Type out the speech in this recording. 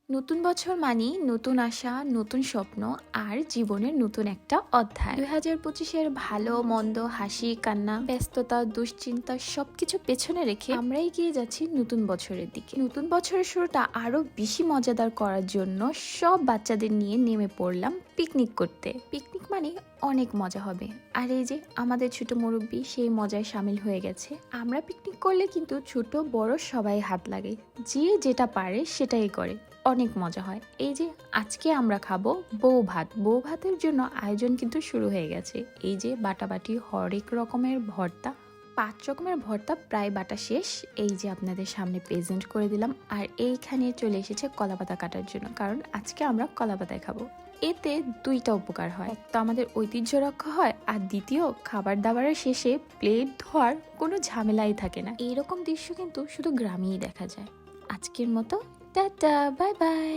নতুন বছর মানেই নতুন আশা, নতুন স্বপ্ন আর জীবনের নতুন একটা অধ্যায়। 2025-এর ভালো মন্দ, হাসি কান্না, ব্যস্ততা, দুশ্চিন্তা সবকিছু পেছনে রেখে আমরা এগিয়ে যাচ্ছি নতুন বছরের দিকে। নতুন বছরের শুরুটা আরো বেশি মজাদার করার জন্য সব বাচ্চাদের নিয়ে নেমে পড়লাম পিকনিক করতে। পিকনিক মানে অনেক মজা হবে। আর এই যে আমাদের ছোট মুরব্বি সেই মজায় সামিল হয়ে গেছে। আমরা পিকনিক করলে কিন্তু ছোট বড় সবাই হাত লাগে, যে যেটা পারে সেটাই করে, অনেক মজা হয়। এই যে আজকে আমরা খাবো বউ ভাত। বউ ভাতের জন্য আয়োজন কিন্তু শুরু হয়ে গেছে। এই যে বাটাবাটি, হরেক রকমের ভর্তা, 5 রকমের ভর্তা প্রায় বাটা শেষ। এই যে আপনাদের সামনে প্রেজেন্ট করে দিলাম। আর এইখানে চলে এসেছে কলাপাতা কাটার জন্য, কারণ আজকে আমরা কলাপাতায় খাবো। এতে দুইটা উপকার হয়, এক তো আমাদের ঐতিহ্য রক্ষা হয়, আর দ্বিতীয় খাবার দাবারের শেষে প্লেট ধোয়ার কোনো ঝামেলাই থাকে না। এইরকম দৃশ্য কিন্তু শুধু গ্রামেই দেখা যায়। আজকের মতো টাটা, বাই বাই।